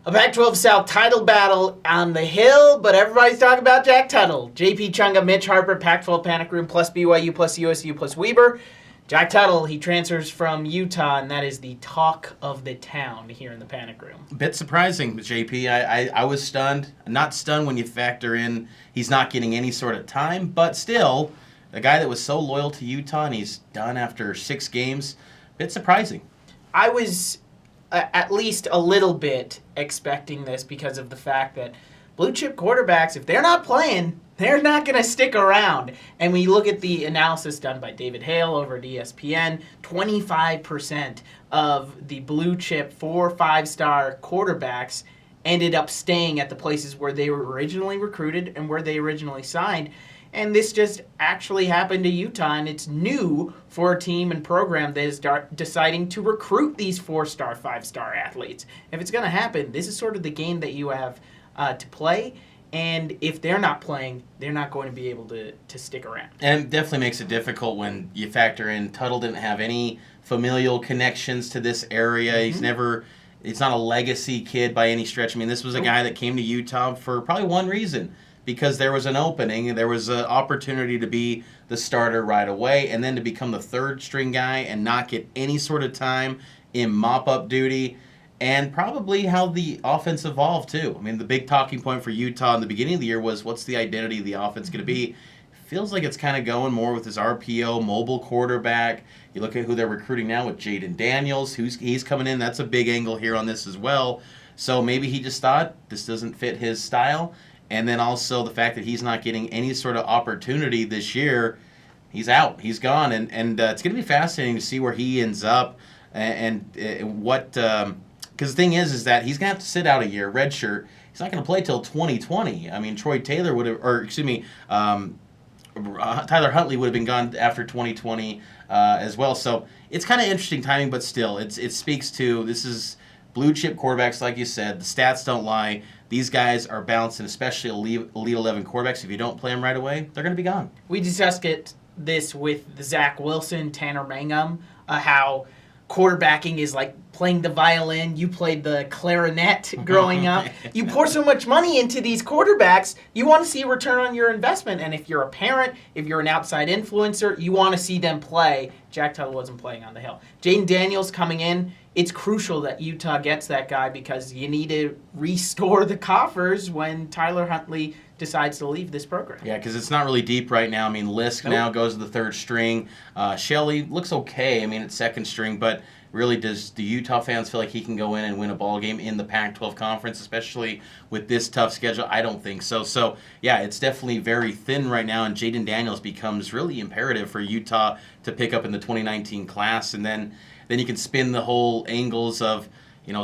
A Pac-12 South title battle on the hill, but everybody's talking about Jack Tuttle. JP Chunga, Mitch Harper, Pac-12 Panic Room, plus BYU, plus USU, plus Weber. Jack Tuttle, he transfers from Utah, and that is the talk of the town here in the Panic Room. A bit surprising, JP. I was stunned. Not stunned when you factor in he's not getting any sort of time, but still, a guy that was so loyal to Utah and he's done after 6 games, a bit surprising. I was at least a little bit expecting this because of the fact that blue chip quarterbacks, if they're not playing, they're not going to stick around. And when you look at the analysis done by David Hale over at ESPN, 25% of the blue chip 4-5-star quarterbacks ended up staying at the places where they were originally recruited and where they originally signed. And this just actually happened to Utah, and it's new for a team and program that is deciding to recruit these 4-star, 5-star athletes. If it's going to happen, this is sort of the game that you have to play. And if they're not playing, they're not going to be able to stick around. And it definitely makes it difficult when you factor in Tuttle didn't have any familial connections to this area. Mm-hmm. It's not a legacy kid by any stretch. I mean, this was a guy that came to Utah for probably one reason. Because there was an opening, there was an opportunity to be the starter right away, and then to become the third-string guy and not get any sort of time in mop-up duty, and probably how the offense evolved, too. I mean, the big talking point for Utah in the beginning of the year was, what's the identity of the offense going to be? Feels like it's kind of going more with his RPO, mobile quarterback. You look at who they're recruiting now with Jaden Daniels, he's coming in. That's a big angle here on this as well. So maybe he just thought this doesn't fit his style. And then also the fact that he's not getting any sort of opportunity this year, he's out, he's gone, and it's going to be fascinating to see where he ends up and what. Because the thing is that he's going to have to sit out a year, redshirt. He's not going to play till 2020. I mean, Troy Taylor would have, or excuse me, Tyler Huntley would have been gone after 2020 as well. So it's kind of interesting timing, but still, it speaks to this is blue chip quarterbacks, like you said. The stats don't lie. These guys are balanced, and especially Elite 11 quarterbacks. If you don't play them right away, they're going to be gone. We discussed this with Zach Wilson, Tanner Mangum, how quarterbacking is like playing the violin. You played the clarinet growing up. You pour so much money into these quarterbacks, you want to see a return on your investment. And if you're a parent, if you're an outside influencer, you want to see them play. Jack Tuttle wasn't playing on the hill. Jaden Daniels coming in. It's crucial that Utah gets that guy because you need to restore the coffers when Tyler Huntley decides to leave this program. Yeah, because it's not really deep right now. I mean, Lisk now goes to the third string. Shelley looks okay. I mean, it's second string, but really does the Utah fans feel like he can go in and win a ball game in the Pac-12 conference, especially with this tough schedule? I don't think so. So, yeah, it's definitely very thin right now, and Jaden Daniels becomes really imperative for Utah to pick up in the 2019 class. And then you can spin the whole angles of,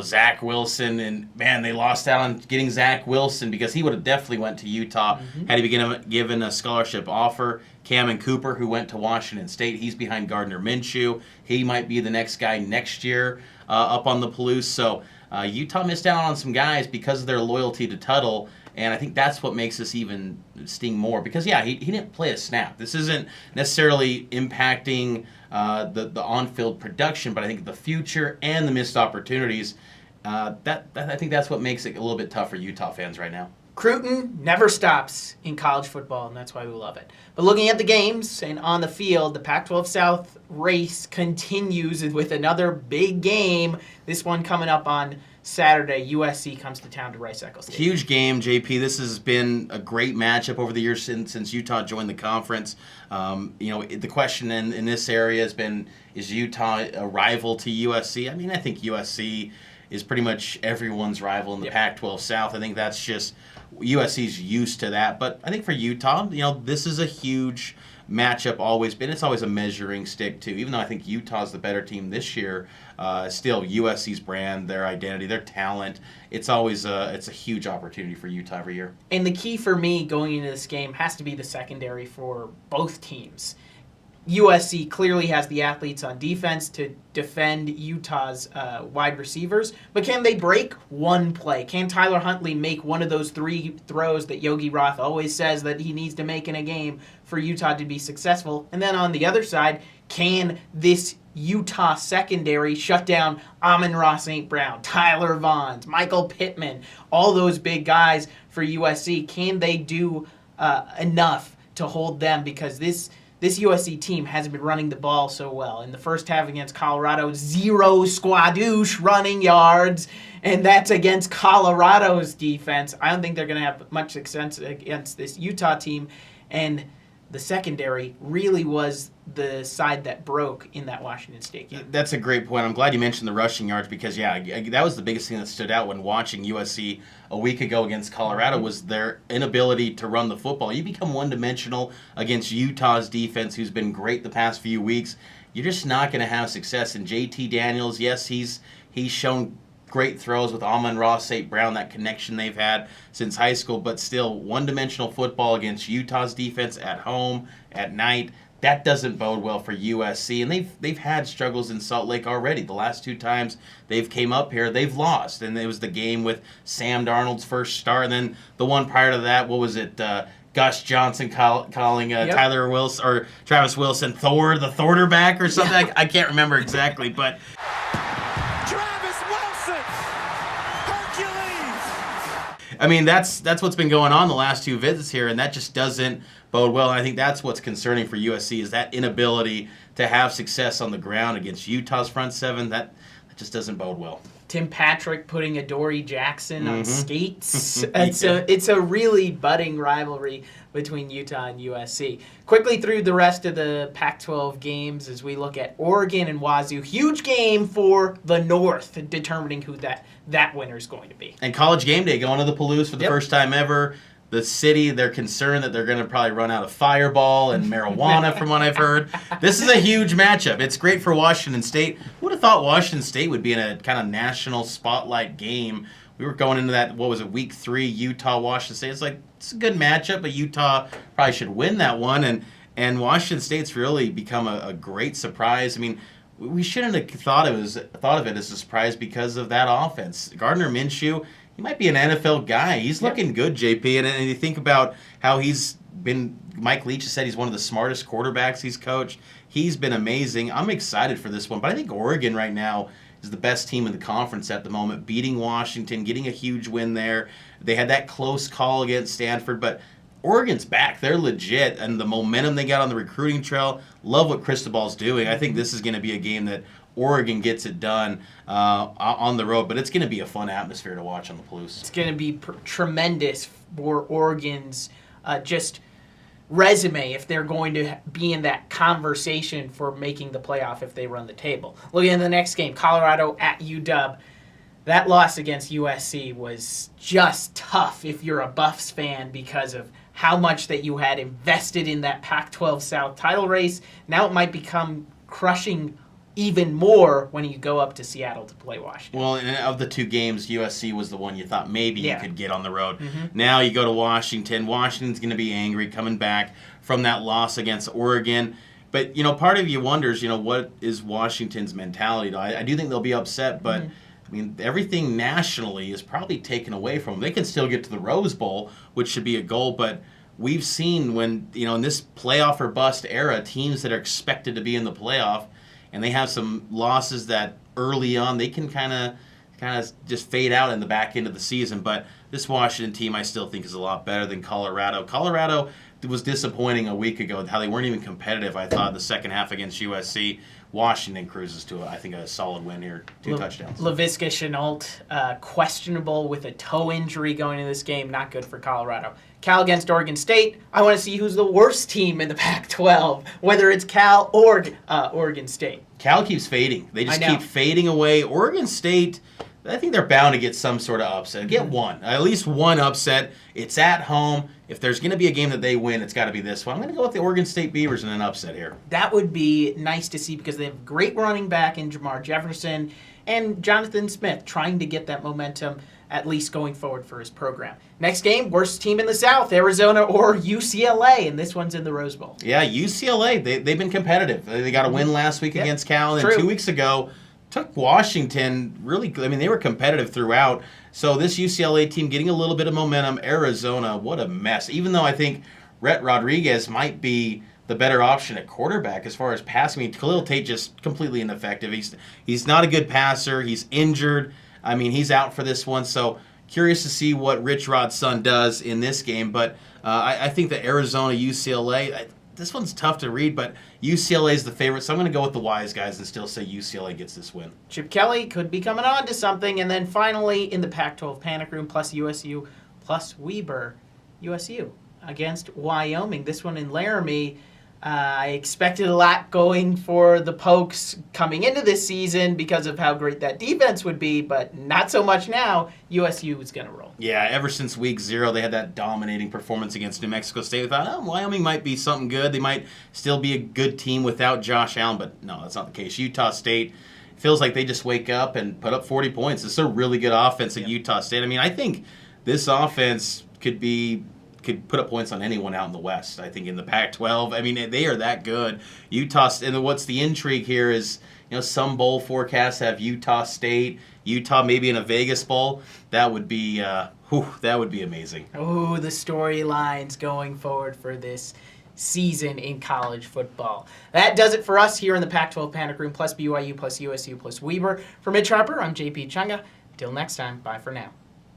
Zach Wilson, and man, they lost out on getting Zach Wilson because he would have definitely went to Utah had he been given a scholarship offer. Cameron Cooper, who went to Washington State, he's behind Gardner Minshew. He might be the next guy next year up on the Palouse. So Utah missed out on some guys because of their loyalty to Tuttle. And I think that's what makes this even sting more. Because, yeah, he didn't play a snap. This isn't necessarily impacting the on-field production, but I think the future and the missed opportunities, I think that's what makes it a little bit tough for Utah fans right now. Cruton never stops in college football, and that's why we love it. But looking at the games and on the field, the Pac-12 South race continues with another big game. This one coming up on Saturday. USC comes to town to Rice-Eccles Stadium. Huge game, JP. This has been a great matchup over the years since Utah joined the conference. The question in this area has been, is Utah a rival to USC? I mean, I think USC is pretty much everyone's rival in the Pac-12 South. I think that's just USC's used to that. But I think for Utah, this is a huge matchup always been. It's always a measuring stick, too. Even though I think Utah's the better team this year, still USC's brand, their identity, their talent, it's always it's a huge opportunity for Utah every year. And the key for me going into this game has to be the secondary for both teams. USC clearly has the athletes on defense to defend Utah's wide receivers, but can they break one play? Can Tyler Huntley make one of those 3 throws that Yogi Roth always says that he needs to make in a game for Utah to be successful? And then on the other side, Can this Utah secondary shut down Amon-Ra St. Brown, Tyler Vaughn, Michael Pittman, all those big guys for USC? Can they do enough to hold them? Because this USC team hasn't been running the ball so well. In the first half against Colorado, 0 squadoosh running yards, and that's against Colorado's defense. I don't think they're going to have much success against this Utah team, and the secondary really was the side that broke in that Washington State game. That's a great point. I'm glad you mentioned the rushing yards because, that was the biggest thing that stood out when watching USC a week ago against Colorado was their inability to run the football. You become one-dimensional against Utah's defense, who's been great the past few weeks. You're just not going to have success. And JT Daniels, yes, he's shown great throws with Amon-Ra St. Brown, that connection they've had since high school, but still one-dimensional football against Utah's defense at home, at night. That doesn't bode well for USC, and they've had struggles in Salt Lake already. The last 2 times they've came up here, they've lost, and it was the game with Sam Darnold's first start, and then the one prior to that, what was it, Gus Johnson calling Tyler Wilson or Travis Wilson Thor, the Thorderback or something. Yeah. I can't remember exactly, but I mean, that's what's been going on the last 2 visits here, and that just doesn't bode well. And I think that's what's concerning for USC is that inability to have success on the ground against Utah's front seven. That just doesn't bode well. Tim Patrick putting Adoree Jackson on skates. It's a really budding rivalry between Utah and USC. Quickly through the rest of the Pac-12 games as we look at Oregon and Wazoo. Huge game for the North, determining who that winner is going to be. And College Game Day going to the Palouse for the first time ever. The city, they're concerned that they're going to probably run out of Fireball and marijuana from what I've heard. This is a huge matchup. It's great for Washington State. Who would have thought Washington State would be in a kind of national spotlight game? We were going into that, week 3, Utah-Washington State. It's like, it's a good matchup, but Utah probably should win that one. And Washington State's really become a great surprise. I mean, we shouldn't have thought of it as a surprise because of that offense. Gardner Minshew, he might be an NFL guy. He's looking good, JP. And you think about how he's been, Mike Leach has said he's one of the smartest quarterbacks he's coached. He's been amazing. I'm excited for this one. But I think Oregon right now is the best team in the conference at the moment, beating Washington, getting a huge win there. They had that close call against Stanford, but Oregon's back. They're legit, and the momentum they got on the recruiting trail, love what Cristobal's doing. I think this is going to be a game that Oregon gets it done on the road, but it's going to be a fun atmosphere to watch on the Palouse. It's going to be tremendous for Oregon's just resume if they're going to be in that conversation for making the playoff if they run the table. Looking at the next game, Colorado at UW. That loss against USC was just tough if you're a Buffs fan because of how much that you had invested in that Pac-12 South title race. Now it might become crushing even more when you go up to Seattle to play Washington. Well, and of the 2 games, USC was the one you thought maybe you could get on the road. Mm-hmm. Now you go to Washington. Washington's going to be angry coming back from that loss against Oregon. But, part of you wonders, what is Washington's mentality? I do think they'll be upset, but, I mean, everything nationally is probably taken away from them. They can still get to the Rose Bowl, which should be a goal, but we've seen when, in this playoff or bust era, teams that are expected to be in the playoff, and they have some losses that early on they can kind of just fade out in the back end of the season. But this Washington team I still think is a lot better than Colorado. Colorado was disappointing a week ago how they weren't even competitive, I thought, the second half against USC. Washington cruises to, I think, a solid win here, 2 touchdowns. Laviska Shenault, questionable with a toe injury going into this game. Not good for Colorado. Cal against Oregon State. I want to see who's the worst team in the Pac-12, whether it's Cal or Oregon State. Cal keeps fading. They just keep fading away. Oregon State, I think they're bound to get some sort of upset. Get one. At least one upset. It's at home. If there's going to be a game that they win, it's got to be this one. I'm going to go with the Oregon State Beavers in an upset here. That would be nice to see because they have a great running back in Jamar Jefferson and Jonathan Smith trying to get that momentum at least going forward for his program. Next game, worst team in the South, Arizona or UCLA, and this one's in the Rose Bowl. Yeah, UCLA, they've been competitive. They got a win last week against Cal, and 2 weeks ago took Washington really good. I mean, they were competitive throughout. So this UCLA team getting a little bit of momentum. Arizona, what a mess. Even though I think Rhett Rodriguez might be the better option at quarterback as far as passing. I mean, Khalil Tate just completely ineffective. He's not a good passer. He's injured. I mean, he's out for this one. So curious to see what Rich Rod's son does in this game. But I think that Arizona, UCLA, this one's tough to read, but UCLA is the favorite. So I'm going to go with the wise guys and still say UCLA gets this win. Chip Kelly could be coming on to something. And then finally, in the Pac-12 Panic Room, plus USU, plus Weber, USU against Wyoming. This one in Laramie. I expected a lot going for the Pokes coming into this season because of how great that defense would be, but not so much now. USU is going to roll. Yeah, ever since week 0, they had that dominating performance against New Mexico State. We thought, Wyoming might be something good. They might still be a good team without Josh Allen, but no, that's not the case. Utah State feels like they just wake up and put up 40 points. It's a really good offense at Utah State. I mean, I think this offense could put up points on anyone out in the West. I think in the Pac-12, I mean, they are that good. Utah, and what's the intrigue here is, some bowl forecasts have Utah State, Utah maybe in a Vegas bowl. That would be, that would be amazing. Oh, the storylines going forward for this season in college football. That does it for us here in the Pac-12 Panic Room, plus BYU, plus USU, plus Weber. For Mitch Harper, I'm JP Chunga. Till next time, bye for now.